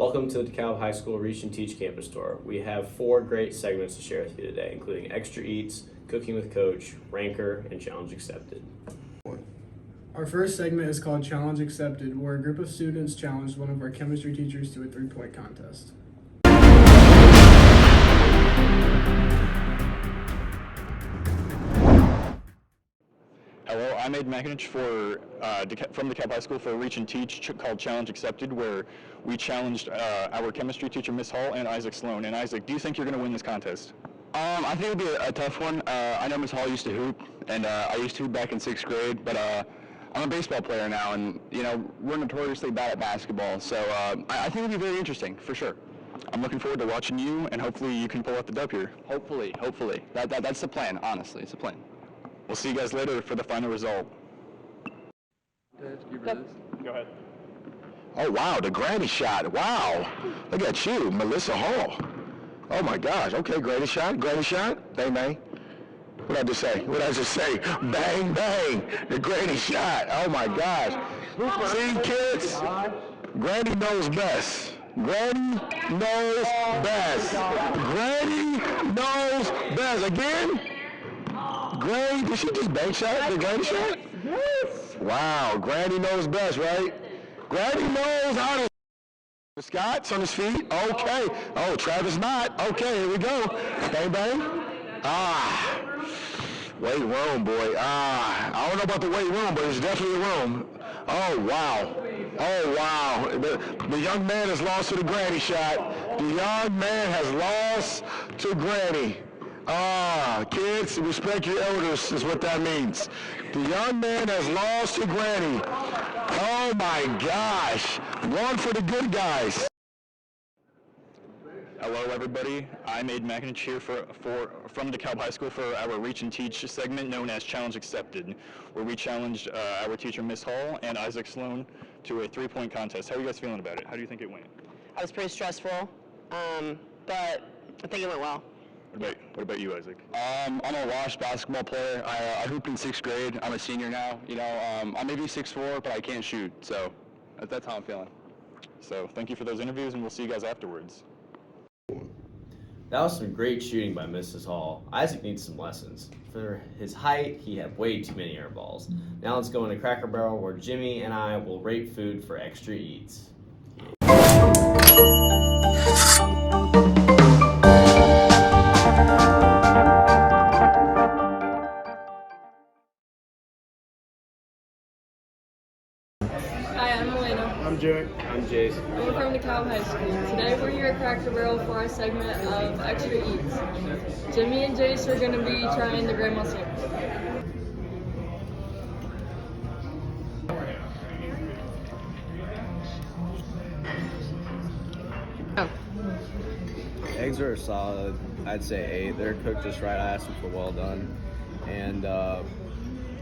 Welcome to the DeKalb High School Reach and Teach Campus Tour. We have 4 great segments to share with you today, including Extra Eats, Cooking with Coach, Ranker, and Challenge Accepted. Our first segment is called Challenge Accepted, where a group of students challenged one of our chemistry teachers to a 3-point contest. Hello, I'm Aiden Makinich from DeKalb High School for a Reach and Teach called Challenge Accepted, where we challenged our chemistry teacher, Miss Hall, and Isaac Sloan. And Isaac, do you think you're going to win this contest? I think it'll be a tough one. I know Miss Hall used to hoop, and I used to hoop back in 6th grade, but I'm a baseball player now, and we're notoriously bad at basketball, so I think it'll be very interesting, for sure. I'm looking forward to watching you, and hopefully you can pull out the dub here. Hopefully. That's the plan, honestly. It's a plan. We'll see you guys later for the final result. Go ahead. Oh, wow, the granny shot. Wow. Look at you, Melissa Hall. Oh, my gosh. Okay, granny shot. Bang, bang. What did I just say? Bang, bang. The granny shot. Oh, my gosh. See, kids? Granny knows best. Granny knows best. Granny knows best. Again? Granny, did she just bank shot the granny shot? Yes. Wow, Granny knows best, right? Granny knows how to. Scott's on his feet. Okay. Oh, Travis not. Okay, here we go. Bang, bang. Weight room, boy. I don't know about the weight room, but it's definitely a room. Oh, wow. Oh, wow. The young man has lost to the granny shot. The young man has lost to Granny. Kids, respect your elders is what that means. The young man has lost to Granny. Oh my gosh. One for the good guys. Hello, everybody. I'm Aiden Makinich here from DeKalb High School for our Reach and Teach segment known as Challenge Accepted, where we challenged our teacher, Miss Hall, and Isaac Sloan to a 3-point contest. How are you guys feeling about it? How do you think it went? I was pretty stressful, but I think it went well. What about you, Isaac? I'm a washed basketball player. I hooped in 6th grade. I'm a senior now. I'm maybe 6'4", but I can't shoot, so that's how I'm feeling. So thank you for those interviews, and we'll see you guys afterwards. That was some great shooting by Mrs. Hall. Isaac needs some lessons. For his height, he had way too many air balls. Now let's go into Cracker Barrel, where Jimmy and I will rate food for Extra Eats. Hi, I'm Elena. I'm Jared. I'm Jace. And we're from DeKalb High School. Today we're here at Cracker Barrel for our segment of Extra Eats. Jimmy and Jace are going to be trying the grandma sandwich. Eggs are solid. I'd say 8. They're cooked just right. I asked them for well done. And other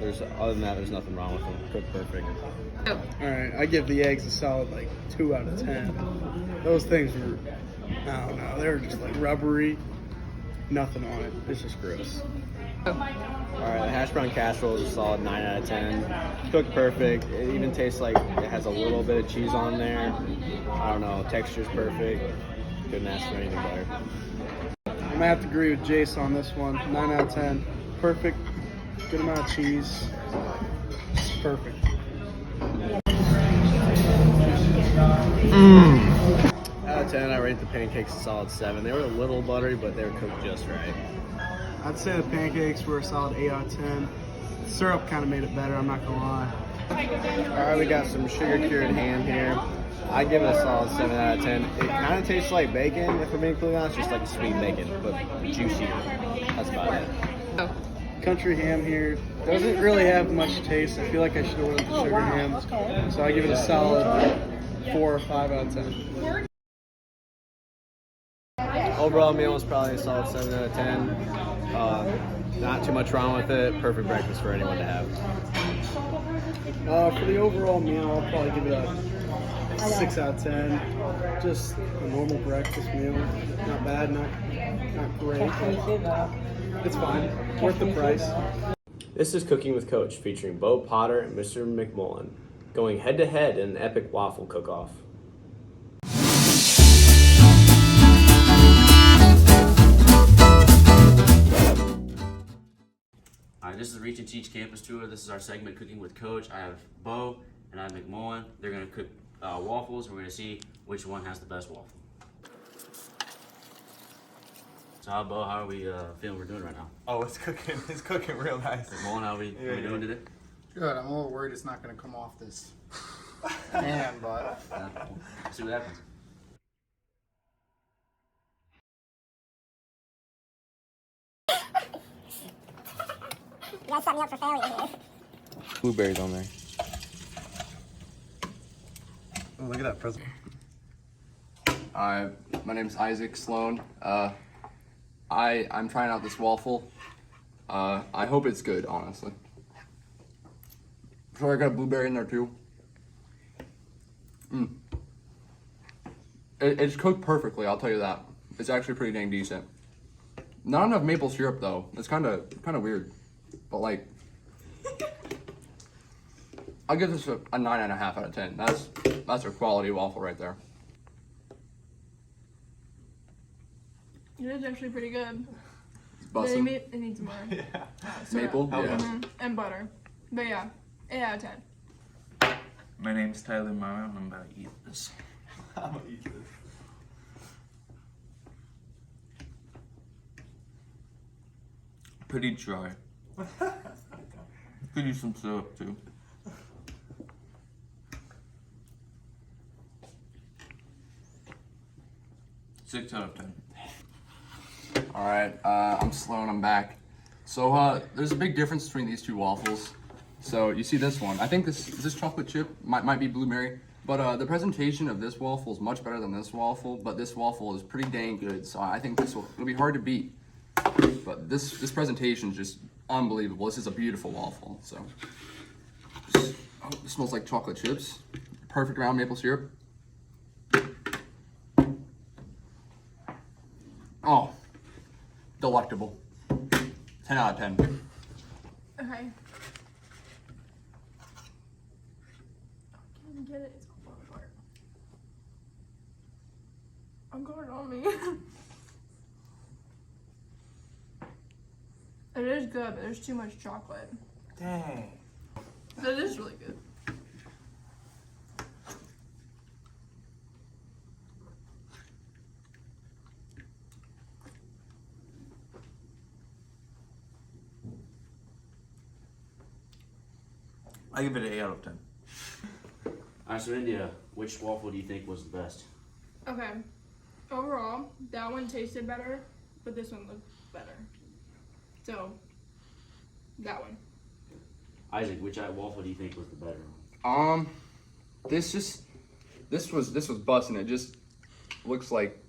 than that, there's nothing wrong with them. Cooked perfect. Alright, I give the eggs a solid 2 out of 10. Those things were, I don't know, they were just rubbery. Nothing on it. It's just gross. Alright, the hash brown casserole is a solid 9 out of 10. Cooked perfect. It even tastes like it has a little bit of cheese on there. I don't know, texture's perfect. Couldn't ask for anything better. I'm gonna have to agree with Jace on this one. 9 out of 10. Perfect. Good amount of cheese. Just perfect. Out of 10, I rate the pancakes a solid 7. They were a little buttery, but they were cooked just right. I'd say the pancakes were a solid 8 out of 10. The syrup kind of made it better, I'm not gonna lie. Alright, we got some sugar-cured ham here. I give it a solid 7 out of 10. It kind of tastes like bacon, if we're being completely honest, just like sweet bacon, but juicier. That's about it. Country ham here doesn't really have much taste. I feel like I should have went with the sugar ham. So I give it a solid 4 or 5 out of 10. Overall meal was probably a solid 7 out of 10. Not too much wrong with it. Perfect breakfast for anyone to have. For the overall meal, I'll probably give it a 6 out of 10. Just a normal breakfast meal. Not bad, not great. It's fine. Worth the price. This is Cooking with Coach, featuring Bo Potter and Mr. McMullen, going head-to-head in an epic waffle cook-off. All right, this is the Reach and Teach campus tour. This is our segment, Cooking with Coach. I have Bo and I have McMullen. They're gonna cook waffles. We're gonna see which one has the best waffle. So, Bo, how are we feeling we're doing right now? Oh, it's cooking. It's cooking real nice. McMullen, how are we doing today? Good. I'm a little worried it's not going to come off this pan, but We'll see what happens. You guys set me up for failure here. Blueberries on there. Oh, look at that present. Hi, my name is Isaac Sloan. I'm trying out this waffle. I hope it's good, honestly. So I got a blueberry in there too. It's cooked perfectly, I'll tell you that. It's actually pretty dang decent. Not enough maple syrup though. It's kind of weird, but like, I'll give this a 9.5 out of 10. That's a quality waffle right there. It is actually pretty good. It's But bussin'. it needs more. Maple, yeah. And butter. But yeah, 8 out of 10. My name's Tyler Morrow, and I'm about to eat this. I'm gonna eat this. Pretty dry. Could use some syrup too. Six out of 10. All right, I'm Sloan, I'm back. So there's a big difference between these two waffles. So you see this one. I think this chocolate chip might be blueberry, but the presentation of this waffle is much better than this waffle, but this waffle is pretty dang good. So I think it'll be hard to beat. But this presentation is just unbelievable. This is a beautiful waffle. So it smells like chocolate chips. Perfect round maple syrup. Oh, delectable. 10 out of 10. Okay. I can't get it. It's all falling apart. I'm going on me. It is good, but there's too much chocolate. Dang. But it is really good. I give it an 8 out of 10. All right, so India, which waffle do you think was the best? Okay. Overall, that one tasted better, but this one looked better. So, that one. Isaac, which waffle do you think was the better one? This was busting. It just looks like,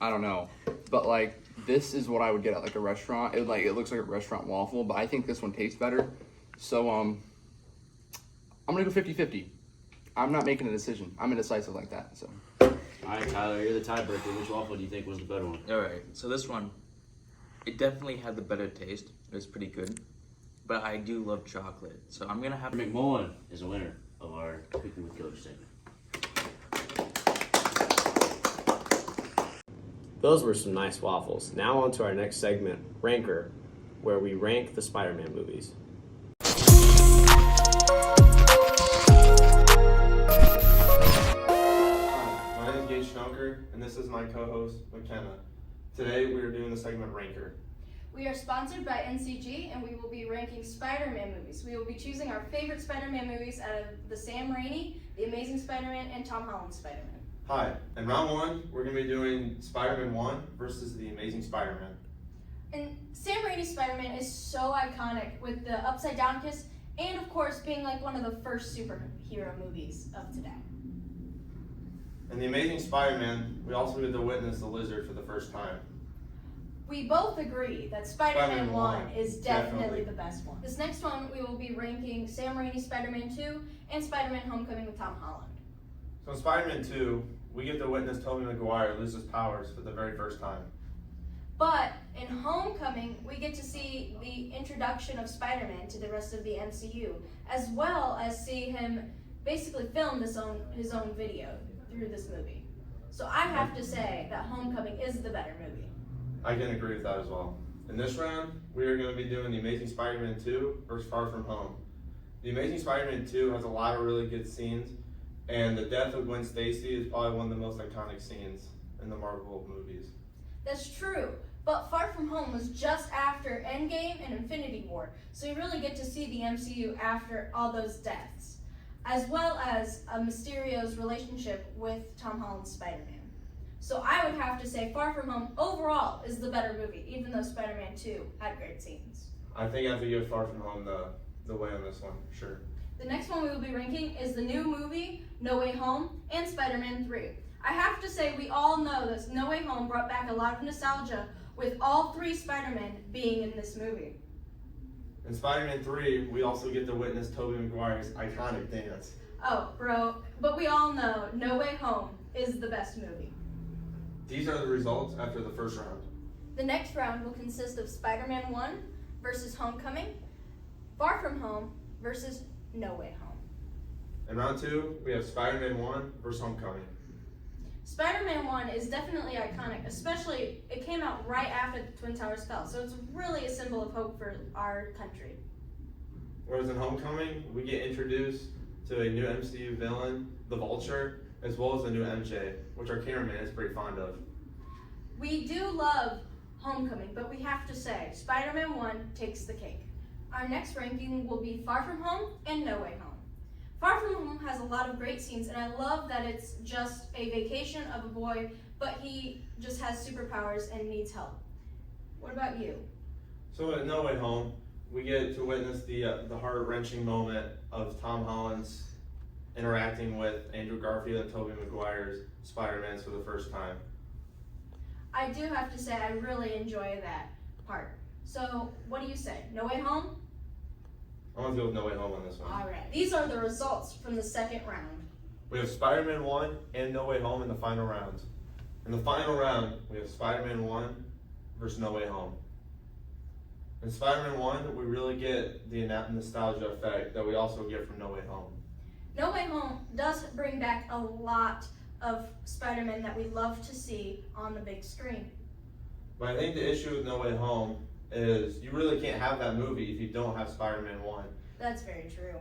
I don't know, but like this is what I would get at like a restaurant. It looks like a restaurant waffle, but I think this one tastes better. So I'm gonna go 50-50. I'm not making a decision. I'm indecisive like that. So. All right, Tyler, you're the tiebreaker. Which waffle do you think was the better one? Alright, so this one, it definitely had the better taste. It was pretty good. But I do love chocolate, so I'm gonna have McMullen is a winner of our Cooking with Coach segment. Those were some nice waffles. Now on to our next segment, Ranker, where we rank the Spider-Man movies. My name is Gage Schnonker, and this is my co-host, McKenna. Today we are doing the segment Ranker. We are sponsored by NCG, and we will be ranking Spider-Man movies. We will be choosing our favorite Spider-Man movies out of the Sam Raimi, The Amazing Spider-Man, and Tom Holland's Spider-Man. Hi, in round one, we're going to be doing Spider-Man 1 versus The Amazing Spider-Man. And Sam Raimi's Spider-Man is so iconic with the upside down kiss, and of course being like one of the first superhero movies of today. In The Amazing Spider-Man, we also get to witness the Lizard for the first time. We both agree that Spider-Man Spider-Man 1 is definitely definitely the best one. This next one, we will be ranking Sam Raimi's Spider-Man 2 and Spider-Man Homecoming with Tom Holland. So in Spider-Man 2, we get to witness Tobey Maguire lose his powers for the very first time. But in Homecoming, we get to see the introduction of Spider-Man to the rest of the MCU, as well as see him basically film his own video through this movie. So I have to say that Homecoming is the better movie. I can agree with that as well. In this round, we are going to be doing The Amazing Spider-Man 2 versus Far From Home. The Amazing Spider-Man 2 has a lot of really good scenes, and the death of Gwen Stacy is probably one of the most iconic scenes in the Marvel movies. That's true, but Far From Home was just after Endgame and Infinity War, so you really get to see the MCU after all those deaths, as well as Mysterio's relationship with Tom Holland's Spider-Man. So I would have to say Far From Home overall is the better movie, even though Spider-Man 2 had great scenes. I think I have to give Far From Home the way on this one, sure. The next one we will be ranking is the new movie, No Way Home, and Spider-Man 3. I have to say we all know that No Way Home brought back a lot of nostalgia with all three Spider-Men being in this movie. In Spider-Man 3, we also get to witness Tobey Maguire's iconic dance. Oh, bro, but we all know No Way Home is the best movie. These are the results after the first round. The next round will consist of Spider-Man 1 versus Homecoming, Far From Home versus No Way Home. In round 2, we have Spider-Man 1 versus Homecoming. Spider-Man 1 is definitely iconic, especially it came out right after the Twin Towers fell, so it's really a symbol of hope for our country. Whereas in Homecoming, we get introduced to a new MCU villain, the Vulture, as well as a new MJ, which our cameraman is pretty fond of. We do love Homecoming, but we have to say Spider-Man 1 takes the cake. Our next ranking will be Far From Home and No Way Home. Far From Home has a lot of great scenes, and I love that it's just a vacation of a boy, but he just has superpowers and needs help. What about you? So in No Way Home, we get to witness the heart-wrenching moment of Tom Holland's interacting with Andrew Garfield and Tobey Maguire's Spider-Man for the first time. I do have to say I really enjoy that part. So what do you say? No Way Home? I'm going to go with No Way Home on this one. All right. These are the results from the second round. We have Spider-Man 1 and No Way Home in the final round. In the final round, we have Spider-Man 1 versus No Way Home. In Spider-Man 1, we really get the nostalgia effect that we also get from No Way Home. No Way Home does bring back a lot of Spider-Man that we love to see on the big screen. But I think the issue with No Way Home is you really can't have that movie if you don't have Spider-Man 1. That's very true.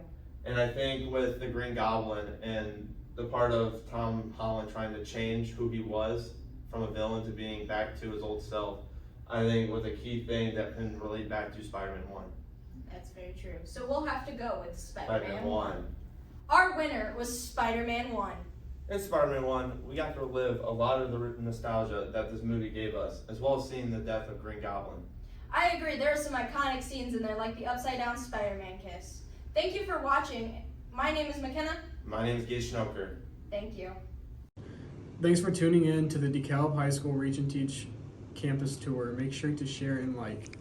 And I think with the Green Goblin and the part of Tom Holland trying to change who he was from a villain to being back to his old self, I think was a key thing that can relate back to Spider-Man 1. That's very true. So we'll have to go with Spider-Man 1. 1. Our winner was Spider-Man 1. In Spider-Man 1, we got to relive a lot of the nostalgia that this movie gave us, as well as seeing the death of Green Goblin. I agree, there are some iconic scenes in there, like the upside-down Spider-Man kiss. Thank you for watching. My name is McKenna. My name is Gage Schnoker. Thank you. Thanks for tuning in to the DeKalb High School Reach and Teach campus tour. Make sure to share and like.